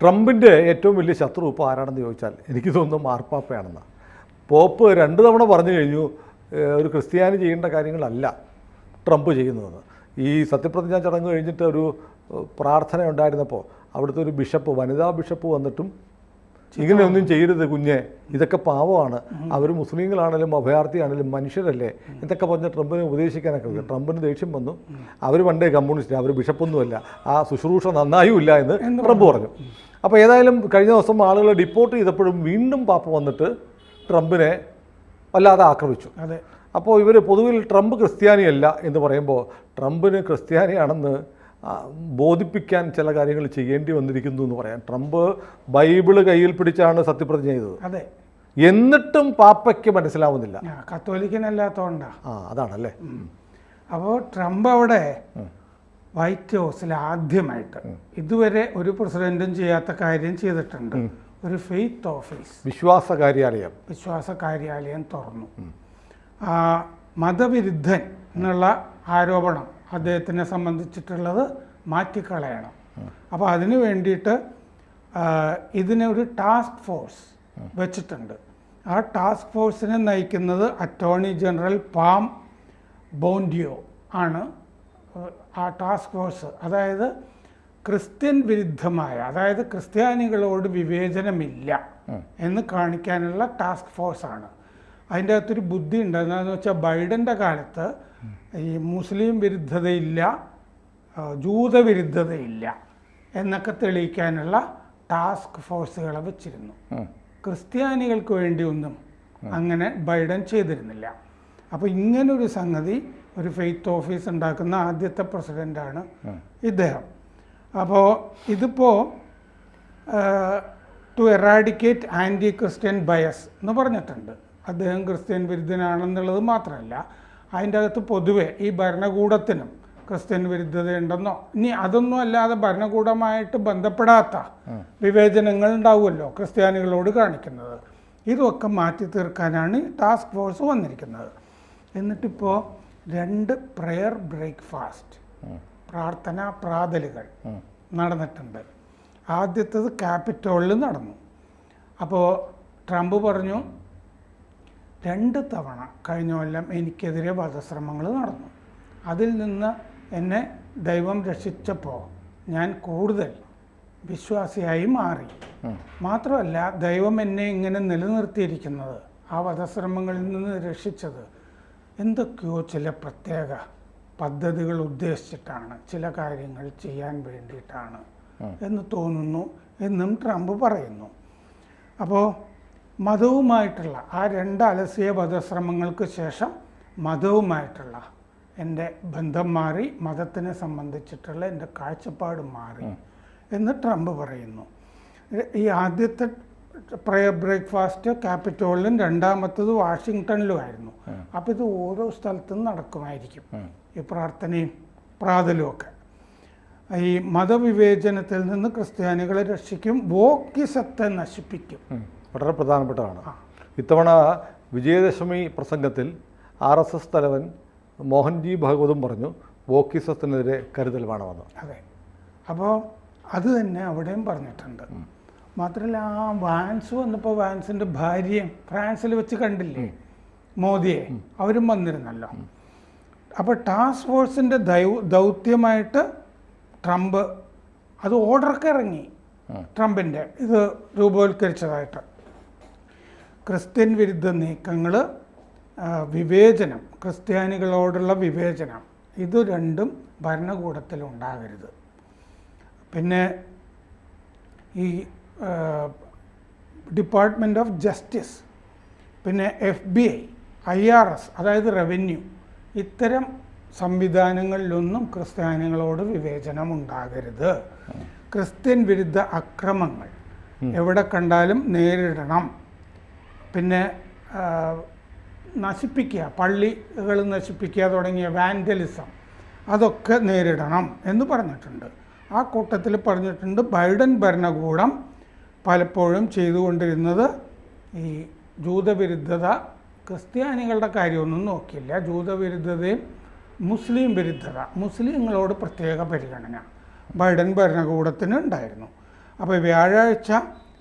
ട്രംപിൻ്റെ ഏറ്റവും വലിയ ശത്രു ഇപ്പോൾ ആരാണെന്ന് ചോദിച്ചാൽ എനിക്ക് തോന്നുന്നു മാർപ്പാപ്പയാണെന്നാണ്. പോപ്പ് 2 തവണ പറഞ്ഞു കഴിഞ്ഞു ഒരു ക്രിസ്ത്യാനി ചെയ്യേണ്ട കാര്യങ്ങളല്ല ട്രംപ് ചെയ്യുന്നതെന്ന്. ഈ സത്യപ്രതിജ്ഞാ ചടങ്ങ് കഴിഞ്ഞിട്ട് ഒരു പ്രാർത്ഥന ഉണ്ടായിരുന്നപ്പോൾ അവിടുത്തെ ഒരു ബിഷപ്പ്, വനിതാ ബിഷപ്പ് വന്നിട്ടും ഇങ്ങനെയൊന്നും ചെയ്യരുത് കുഞ്ഞെ, ഇതൊക്കെ പാവമാണ്, അവർ മുസ്ലിങ്ങളാണെങ്കിലും അഭയാർത്ഥിയാണെങ്കിലും മനുഷ്യരല്ലേ, ഇതൊക്കെ പറഞ്ഞ് ട്രംപിനെ ഉപദേശിക്കാനൊക്കെ. ട്രംപിന് ദേഷ്യം വന്നു. അവർ പണ്ടേ കമ്മ്യൂണിസ്റ്റ്, അവർ ബിഷപ്പൊന്നുമല്ല, ആ ശുശ്രൂഷ നന്നായുമില്ല എന്ന് ട്രംപ് പറഞ്ഞു. അപ്പോൾ ഏതായാലും കഴിഞ്ഞ ദിവസം ആളുകളെ ഡിപ്പോർട്ട് ചെയ്തപ്പോഴും വീണ്ടും പാപ്പ വന്നിട്ട് ട്രംപിനെ വല്ലാതെ ആക്രമിച്ചു. അതെ. അപ്പോൾ ഇവർ പൊതുവിൽ ട്രംപ് ക്രിസ്ത്യാനിയല്ല എന്ന് പറയുമ്പോൾ ട്രംപിന് ക്രിസ്ത്യാനിയാണെന്ന് ബോധിപ്പിക്കാൻ ചില കാര്യങ്ങൾ ചെയ്യേണ്ടി വന്നിരിക്കുന്നു എന്ന് പറയാം. ട്രംപ് ബൈബിള് കയ്യിൽ പിടിച്ചാണ് സത്യപ്രതിജ്ഞ ചെയ്തത്. അതെ. എന്നിട്ടും പാപ്പയ്ക്ക് മനസ്സിലാവുന്നില്ല. കത്തോലിക്കനല്ലാത്തോണ്ടാ. അതാണല്ലേ. അപ്പോൾ ട്രംപ് അവിടെ വൈറ്റ് ഹൗസിൽ ആദ്യമായിട്ട് ഇതുവരെ ഒരു പ്രസിഡന്റും ചെയ്യാത്ത കാര്യം ചെയ്തിട്ടുണ്ട്. ഒരു ഫെയ്ത്ത് ഓഫീസ്, വിശ്വാസ കാര്യാലയം തുറന്നു. മതവിരുദ്ധൻ എന്നുള്ള ആരോപണം അദ്ദേഹത്തിനെ സംബന്ധിച്ചിട്ടുള്ളത് മാറ്റിക്കളയണം. അപ്പോൾ അതിനു വേണ്ടിയിട്ട് ഇതിനൊരു ടാസ്ക് ഫോഴ്സ് വെച്ചിട്ടുണ്ട്. ആ ടാസ്ക് ഫോഴ്സിനെ നയിക്കുന്നത് അറ്റോർണി ജനറൽ പാം ബോണ്ടിയോ ആണ്. ആ ടാസ്ക് ഫോഴ്സ് അതായത് ക്രിസ്ത്യൻ വിരുദ്ധമായ, അതായത് ക്രിസ്ത്യാനികളോട് വിവേചനമില്ല എന്ന് കാണിക്കാനുള്ള ടാസ്ക് ഫോഴ്സാണ്. അതിൻ്റെ അകത്തൊരു ബുദ്ധി ഉണ്ട്. എന്താണെന്ന് വെച്ചാൽ ബൈഡൻ്റെ കാലത്ത് ഈ മുസ്ലിം വിരുദ്ധതയില്ല, ജൂതവിരുദ്ധതയില്ല എന്നൊക്കെ തെളിയിക്കാനുള്ള ടാസ്ക് ഫോഴ്സുകളെ വെച്ചിരുന്നു. ക്രിസ്ത്യാനികൾക്ക് വേണ്ടിയൊന്നും അങ്ങനെ ബൈഡൻ ചെയ്തിരുന്നില്ല. അപ്പോൾ ഇങ്ങനൊരു സംഗതി, ഒരു ഫെയ്ത്ത് ഓഫീസ് ഉണ്ടാക്കുന്ന ആദ്യത്തെ പ്രസിഡൻ്റാണ് ഇദ്ദേഹം. അപ്പോൾ ഇതിപ്പോൾ to eradicate anti Christian bias എന്ന് പറഞ്ഞിട്ടുണ്ട്. അദ്ദേഹം ക്രിസ്ത്യൻ വിരുദ്ധനാണെന്നുള്ളത് മാത്രമല്ല, അതിൻ്റെ അകത്ത് പൊതുവെ ഈ ഭരണകൂടത്തിനും ക്രിസ്ത്യൻ വിരുദ്ധതയുണ്ടെന്നോ, ഇനി അതൊന്നും അല്ലാതെ ഭരണകൂടമായിട്ട് ബന്ധപ്പെടാത്ത വിവേചനങ്ങൾ ഉണ്ടാവുമല്ലോ ക്രിസ്ത്യാനികളോട് കാണിക്കുന്നത്, ഇതൊക്കെ മാറ്റി തീർക്കാനാണ് ഈ ടാസ്ക് ഫോഴ്സ് വന്നിരിക്കുന്നത്. എന്നിട്ടിപ്പോൾ 2 പ്രെയർ ബ്രേക്ക്ഫാസ്റ്റ്, പ്രാർത്ഥനാ പ്രാതലുകൾ നടന്നിട്ടുണ്ട്. ആദ്യത്തേത് ക്യാപിറ്റോളിൽ നടന്നു. അപ്പോൾ ട്രംപ് പറഞ്ഞു 2 തവണ കഴിഞ്ഞ കൊല്ലം എനിക്കെതിരെ വധശ്രമങ്ങൾ നടന്നു, അതിൽ നിന്ന് എന്നെ ദൈവം രക്ഷിച്ചപ്പോൾ ഞാൻ കൂടുതൽ വിശ്വാസിയായി മാറി. മാത്രമല്ല ദൈവം എന്നെ ഇങ്ങനെ നിലനിർത്തിയിരിക്കുന്നത്, ആ വധശ്രമങ്ങളിൽ നിന്ന് രക്ഷിച്ചത് എന്തൊക്കെയോ ചില പ്രത്യേക പദ്ധതികൾ ഉദ്ദേശിച്ചിട്ടാണ്, ചില കാര്യങ്ങൾ ചെയ്യാൻ വേണ്ടിയിട്ടാണ് എന്ന് തോന്നുന്നു എന്നും ട്രംപ് പറയുന്നു. അപ്പോൾ മതവുമായിട്ടുള്ള ആ 2 അലസിയ വധശ്രമങ്ങൾക്ക് ശേഷം മതവുമായിട്ടുള്ള എൻ്റെ ബന്ധം മാറി, മതത്തിനെ സംബന്ധിച്ചിട്ടുള്ള എൻ്റെ കാഴ്ചപ്പാട് മാറി എന്ന് ട്രംപ് പറയുന്നു. ഈ ആദ്യത്തെ പ്രെയർ ബ്രേക്ക്ഫാസ്റ്റ് ക്യാപിറ്റോളിലും രണ്ടാമത്തത് വാഷിങ്ടണിലുമായിരുന്നു. അപ്പോൾ ഇത് ഓരോ സ്ഥലത്തും നടക്കുമായിരിക്കും ഈ പ്രാർത്ഥനയും പ്രാതലും ഒക്കെ. ഈ മതവിവേചനത്തിൽ നിന്ന് ക്രിസ്ത്യാനികളെ രക്ഷിക്കും, വോക്കിസത്തെ നശിപ്പിക്കും. വളരെ പ്രധാനപ്പെട്ടതാണ്. ഇത്തവണ വിജയദശമി പ്രസംഗത്തിൽ RSS തലവൻ മോഹൻജി ഭാഗവതും പറഞ്ഞു വോക്കിസത്തിനെതിരെ കരുതൽ വേണമെന്ന്. അതെ. അപ്പോൾ അത് തന്നെ അവിടെയും പറഞ്ഞിട്ടുണ്ട്. മാത്രമല്ല ആ വാൻസ് വന്നപ്പോൾ വാൻസിൻ്റെ ഭാര്യയും ഫ്രാൻസിൽ വെച്ച് കണ്ടില്ലേ മോദിയെ, അവരും വന്നിരുന്നല്ലോ. അപ്പോൾ ടാസ്ക് ഫോഴ്സിൻ്റെ ദൗത്യമായിട്ട് ട്രംപ് അത് ഓർഡറൊക്കെ ഇറങ്ങി, ട്രംപിൻ്റെ ഇത് രൂപവൽക്കരിച്ചതായിട്ട്. ക്രിസ്ത്യൻ വിരുദ്ധ നീക്കങ്ങൾ, വിവേചനം, ക്രിസ്ത്യാനികളോടുള്ള വിവേചനം, ഇത് രണ്ടും ഭരണകൂടത്തിൽ ഉണ്ടാകരുത്. പിന്നെ ഈ ഡിപ്പാർട്ട്മെൻറ്റ് ഓഫ് ജസ്റ്റിസ്, പിന്നെ FBI, IRS അതായത് റവന്യൂ, ഇത്തരം സംവിധാനങ്ങളിലൊന്നും ക്രിസ്ത്യാനികളോട് വിവേചനം ഉണ്ടാകരുത്. ക്രിസ്ത്യൻ വിരുദ്ധ അക്രമങ്ങൾ എവിടെ കണ്ടാലും നേരിടണം. പിന്നെ നശിപ്പിക്കുക, പള്ളികൾ നശിപ്പിക്കുക തുടങ്ങിയ വാൻഡലിസം, അതൊക്കെ നേരിടണം എന്ന് പറഞ്ഞിട്ടുണ്ട്. ആ കൂട്ടത്തിൽ പറഞ്ഞിട്ടുണ്ട് ബൈഡൻ ഭരണകൂടം പലപ്പോഴും ചെയ്തുകൊണ്ടിരുന്നത് ഈ ജൂതവിരുദ്ധത, ക്രിസ്ത്യാനികളുടെ കാര്യമൊന്നും നോക്കിയില്ല, ജൂതവിരുദ്ധതയും മുസ്ലിം വിരുദ്ധത, മുസ്ലിങ്ങളോട് പ്രത്യേക പരിഗണന ബൈഡൻ ഭരണകൂടത്തിന് ഉണ്ടായിരുന്നു. അപ്പോൾ വ്യാഴാഴ്ച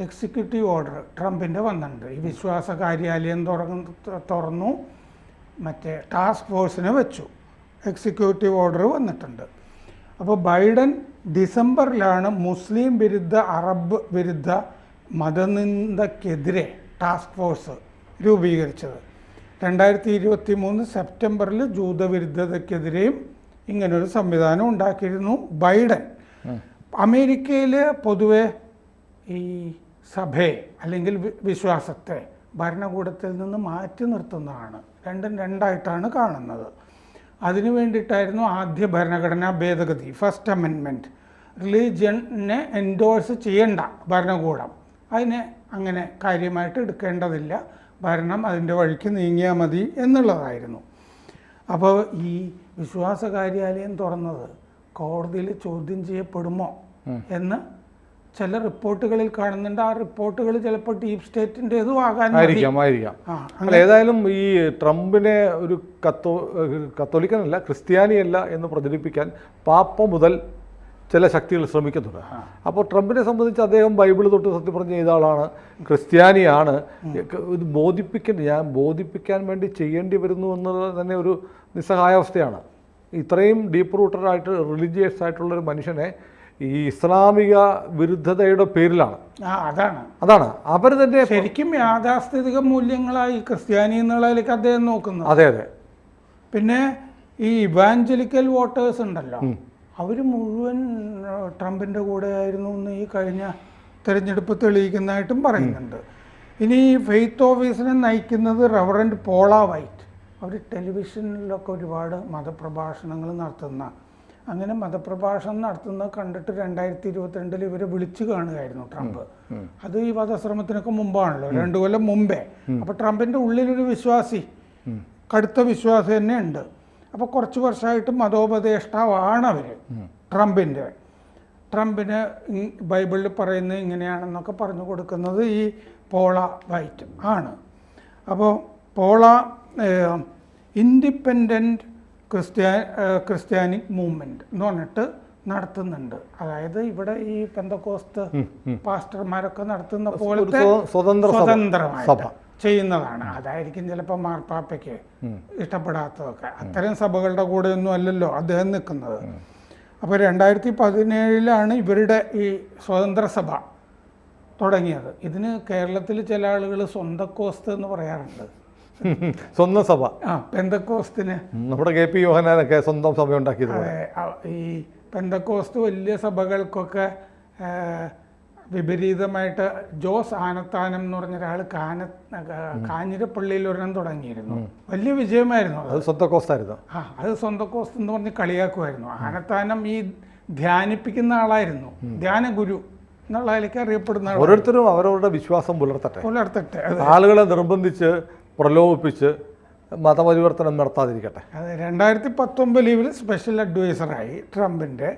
എക്സിക്യൂട്ടീവ് ഓർഡർ ട്രംപിൻ്റെ വന്നിട്ടുണ്ട്. ഈ വിശ്വാസ കാര്യാലയം തുറന്നു, മറ്റേ ടാസ്ക് ഫോഴ്സിനെ വെച്ചു, എക്സിക്യൂട്ടീവ് ഓർഡർ വന്നിട്ടുണ്ട്. അപ്പോൾ ബൈഡൻ ഡിസംബറിലാണ് മുസ്ലിം വിരുദ്ധ അറബ് വിരുദ്ധ മതനിന്ദക്കെതിരെ ടാസ്ക് ഫോഴ്സ് രൂപീകരിച്ചത്. 2023 സെപ്റ്റംബറിൽ ജൂതവിരുദ്ധതയ്ക്കെതിരെയും ഇങ്ങനൊരു സംവിധാനം ഉണ്ടാക്കിയിരുന്നു ബൈഡൻ. അമേരിക്കയിൽ പൊതുവെ ഈ സഭയെ അല്ലെങ്കിൽ വിശ്വാസത്തെ ഭരണകൂടത്തിൽ നിന്ന് മാറ്റി നിർത്തുന്നതാണ്, രണ്ടും രണ്ടായിട്ടാണ് കാണുന്നത്. അതിനു വേണ്ടിയിട്ടായിരുന്നു ആദ്യ ഭരണഘടനാ ഭേദഗതി, ഫസ്റ്റ് അമെൻമെൻറ്റ്. റിലീജിയനെ എൻഡോഴ്സ് ചെയ്യേണ്ട ഭരണകൂടം, അതിനെ അങ്ങനെ കാര്യമായിട്ട് എടുക്കേണ്ടതില്ല, ഭരണം അതിൻ്റെ വഴിക്ക് നീങ്ങിയാൽ മതി എന്നുള്ളതായിരുന്നു. അപ്പോൾ ഈ വിശ്വാസ കാര്യാലയം തുറന്നത് കോടതിയിൽ ചോദ്യം ചെയ്യപ്പെടുമോ എന്ന് ചില റിപ്പോർട്ടുകളിൽ കാണുന്നുണ്ട്. ആ റിപ്പോർട്ടുകൾ ചിലപ്പോൾ ഡീപ് സ്റ്റേറ്റിൻ്റെതും ആയിരിക്കാം. ഏതായാലും ഈ ട്രംപിനെ ഒരു കത്തോലിക്കനല്ല, ക്രിസ്ത്യാനിയല്ല എന്ന് പ്രചരിപ്പിക്കാൻ പാപ്പ മുതൽ ചില ശക്തികൾ ശ്രമിക്കുന്നുണ്ട്. അപ്പോൾ ട്രംപിനെ സംബന്ധിച്ച് അദ്ദേഹം ബൈബിൾ തൊട്ട് സത്യപ്രതിജ്ഞ ചെയ്ത ആളാണ്, ക്രിസ്ത്യാനിയാണ്. ഇത് ബോധിപ്പിക്കാൻ വേണ്ടി ചെയ്യേണ്ടി വരുന്നു എന്നുള്ളത് തന്നെ ഒരു നിസ്സഹായാവസ്ഥയാണ്. ഇത്രയും ഡീപ്പ് റൂട്ടഡ് ആയിട്ട് റിലീജിയസ് ആയിട്ടുള്ളൊരു മനുഷ്യനെ ഈ ഇസ്ലാമിക വിരുദ്ധതയുടെ പേരിലാണ്. അതാണ് അവർ തന്നെ ശരിക്കും യാഥാസ്ഥിതിക മൂല്യങ്ങളായി ക്രിസ്ത്യാനി എന്നുള്ളതിലേക്ക് അദ്ദേഹം നോക്കുന്നത്. അതെ അതെ. പിന്നെ ഈ ഇവാഞ്ചലിക്കൽ വോട്ടേഴ്സ് ഉണ്ടല്ലോ, അവർ മുഴുവൻ ട്രംപിൻ്റെ കൂടെ ആയിരുന്നു എന്ന് ഈ കഴിഞ്ഞ തിരഞ്ഞെടുപ്പ് തെളിയിക്കുന്നതായിട്ടും പറയുന്നുണ്ട്. ഇനി ഫെയ്ത്ത് ഓഫീസിനെ നയിക്കുന്നത് റവറൻഡ് പോള വൈറ്റ്. അവർ ടെലിവിഷനിലൊക്കെ ഒരുപാട് മതപ്രഭാഷണങ്ങൾ നടത്തുന്ന, അങ്ങനെ മതപ്രഭാഷണം നടത്തുന്നത് കണ്ടിട്ട് 2022 ഇവരെ വിളിച്ചു കാണുകയായിരുന്നു ട്രംപ്. അത് ഈ വധശ്രമത്തിനൊക്കെ മുമ്പാണല്ലോ, 2 കൊല്ലം മുമ്പേ. അപ്പോൾ ട്രംപിൻ്റെ ഉള്ളിലൊരു വിശ്വാസി, കടുത്ത വിശ്വാസി തന്നെ ഉണ്ട്. അപ്പോൾ കുറച്ച് വർഷമായിട്ട് മതോപദേഷ്ടാവാണ് അവർ. ട്രംപിന് ബൈബിളിൽ പറയുന്നത് ഇങ്ങനെയാണെന്നൊക്കെ പറഞ്ഞു കൊടുക്കുന്നത് ഈ പോള വൈറ്റ് ആണ്. അപ്പോൾ പോള ഇൻഡിപെൻഡൻറ്റ് ക്രിസ്ത്യാനിക് മൂവ്മെൻറ്റ് എന്ന് പറഞ്ഞിട്ട് നടത്തുന്നുണ്ട്. അതായത് ഇവിടെ ഈ പെന്തക്കോസ്ത് പാസ്റ്റർമാരൊക്കെ നടത്തുന്ന പോലത്തെ സ്വതന്ത്രമായിട്ട് ചെയ്യുന്നതാണ്. അതായിരിക്കും ചിലപ്പോൾ മാർപ്പാപ്പയ്ക്ക് ഇഷ്ടപ്പെടാത്തതൊക്കെ. അത്തരം സഭകളുടെ കൂടെ ഒന്നും അല്ലല്ലോ അദ്ദേഹം നിൽക്കുന്നത്. അപ്പോൾ 2017 ഇവരുടെ ഈ സ്വതന്ത്ര സഭ തുടങ്ങിയത്. ഇതിന് കേരളത്തിൽ ചില ആളുകൾ സ്വന്തക്കോസ്ത് എന്ന് പറയാറുണ്ട്. സ്വന്തം സഭ. പെന്തക്കോസ്തിന് നമ്മുടെ KP യോഹന്നാനൊക്കെ സ്വന്തം സഭ ഉണ്ടാക്കിയത്. ഈ പെന്തക്കോസ്ത് വലിയ സഭകൾക്കൊക്കെ വിപരീതമായിട്ട് ജോസ് ആനത്താനം എന്ന് പറഞ്ഞ ഒരാൾ കാഞ്ഞിരപ്പള്ളിയിൽ ഒരെണ്ണം തുടങ്ങിയിരുന്നു. വലിയ വിജയമായിരുന്നു. അത് സ്വന്തക്കോസ്തായിരുന്നു. അത് സ്വന്തക്കോസ്ത് എന്ന് പറഞ്ഞ് കളിയാക്കുമായിരുന്നു. ആനത്താനം ഈ ധ്യാനിപ്പിക്കുന്ന ആളായിരുന്നു, ധ്യാന ഗുരു എന്നുള്ളതിലേക്ക് അറിയപ്പെടുന്ന. ഓരോരുത്തരും അവരവരുടെ വിശ്വാസം പുലർത്തട്ടെ, ആളുകളെ നിർബന്ധിച്ച് പ്രലോഭിപ്പിച്ച് മതപരിവർത്തനം നടത്താതിരിക്കട്ടെ. അതെ. 2019 സ്പെഷ്യൽ അഡ്വൈസറായി ട്രംപിൻ്റെ.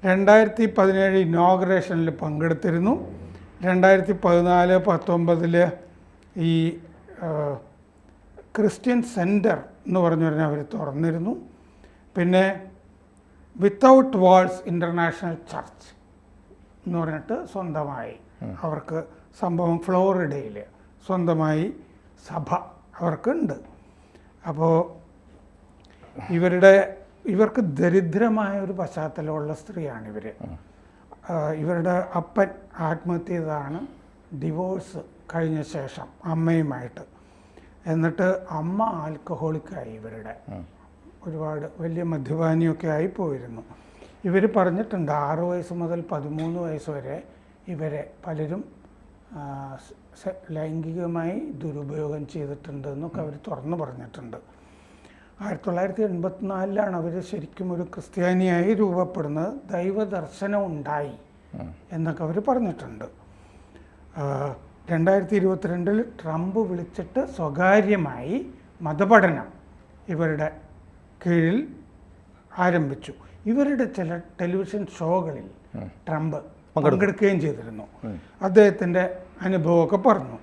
2017 ഇനോഗ്രേഷനിൽ പങ്കെടുത്തിരുന്നു. 2014-19 ഈ ക്രിസ്ത്യൻ സെൻറ്റർ എന്ന് പറഞ്ഞവരെ അവർ തുറന്നിരുന്നു. പിന്നെ വിത്തൗട്ട് വാൾസ് ഇൻ്റർനാഷണൽ ചർച്ച് എന്ന് പറഞ്ഞിട്ട് സ്വന്തമായി അവർക്ക് സംഭവം ഫ്ലോറിഡയിൽ സ്വന്തമായി സഭ അവർക്കുണ്ട്. അപ്പോൾ ഇവർക്ക് ദരിദ്രമായ ഒരു പശ്ചാത്തലമുള്ള സ്ത്രീയാണ് ഇവർ. ഇവരുടെ അപ്പൻ ആത്മഹത്യ ചെയ്തതാണ്, ഡിവോഴ്സ് കഴിഞ്ഞ ശേഷം അമ്മയുമായിട്ട്. എന്നിട്ട് അമ്മ ആൽക്കഹോളിക്കായി, ഇവരുടെ ഒരുപാട് വലിയ മദ്യപാനിയൊക്കെ ആയി പോയിരുന്നു. ഇവർ പറഞ്ഞിട്ടുണ്ട് 6 വയസ്സ് മുതൽ 13 വയസ്സ് വരെ ഇവരെ പലരും ലൈംഗികമായി ദുരുപയോഗം ചെയ്തിട്ടുണ്ട് എന്നൊക്കെ അവർ തുറന്നു പറഞ്ഞിട്ടുണ്ട്. 1984 അവർ ശരിക്കും ഒരു ക്രിസ്ത്യാനിയായി രൂപപ്പെടുന്നത്. ദൈവദർശനം ഉണ്ടായി എന്നൊക്കെ അവർ പറഞ്ഞിട്ടുണ്ട്. 2022 ട്രംപ് വിളിച്ചിട്ട് സ്വകാര്യമായി മതപഠനം ഇവരുടെ കീഴിൽ ആരംഭിച്ചു. ഇവരുടെ ചില ടെലിവിഷൻ ഷോകളിൽ ട്രംപ് പങ്കെടുക്കുകയും ചെയ്തിരുന്നു. അദ്ദേഹത്തിൻ്റെ അനുഭവമൊക്കെ പറഞ്ഞു.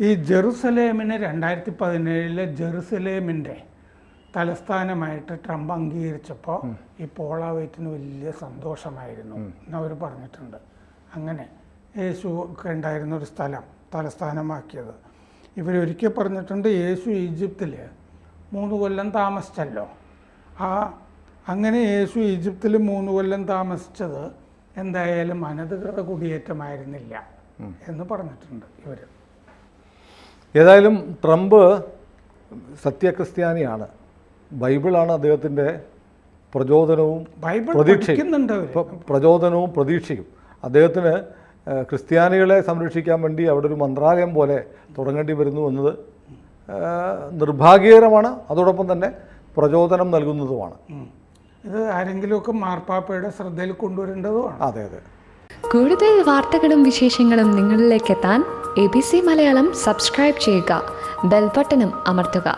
ഈ ജെറുസലേമിനെ 2017 ജെറുസലേമിൻ്റെ തലസ്ഥാനമായിട്ട് ട്രംപ് അംഗീകരിച്ചപ്പോൾ ഈ പോള വൈറ്റിന് വലിയ സന്തോഷമായിരുന്നു എന്നവർ പറഞ്ഞിട്ടുണ്ട്. അങ്ങനെ യേശു ഒക്കെ ഉണ്ടായിരുന്ന ഒരു സ്ഥലം തലസ്ഥാനമാക്കിയത്. ഇവരൊരിക്കൽ പറഞ്ഞിട്ടുണ്ട് യേശു ഈജിപ്തിൽ 3 കൊല്ലം താമസിച്ചല്ലോ. അങ്ങനെ യേശു ഈജിപ്തിൽ 3 കൊല്ലം താമസിച്ചത് എന്തായാലും അനധികൃത കുടിയേറ്റമായിരുന്നില്ല എന്ന് പറഞ്ഞിട്ടുണ്ട് ഇവർ. ഏതായാലും ട്രംപ് സത്യക്രിസ്ത്യാനിയാണ്. ബൈബിളാണ് അദ്ദേഹത്തിൻ്റെ പ്രചോദനവും പ്രതീക്ഷയും. അദ്ദേഹത്തിന് ക്രിസ്ത്യാനികളെ സംരക്ഷിക്കാൻ വേണ്ടി അവിടെ ഒരു മന്ത്രാലയം പോലെ തുടങ്ങേണ്ടി വരുന്നു എന്നത് നിർഭാഗ്യകരമാണ്, അതോടൊപ്പം തന്നെ പ്രചോദനം നൽകുന്നതുമാണ്. ഇത് ആരെങ്കിലുമൊക്കെ മാർപ്പാപ്പയുടെ ശ്രദ്ധയിൽ കൊണ്ടുവരേണ്ടതുമാണ്. അതെ അതെ. കൂടുതൽ വാർത്തകളും വിശേഷങ്ങളും നിങ്ങളിലേക്ക് എത്താൻ ABC മലയാളം സബ്സ്ക്രൈബ് ചെയ്യുക, ബെൽ ബട്ടണും അമർത്തുക.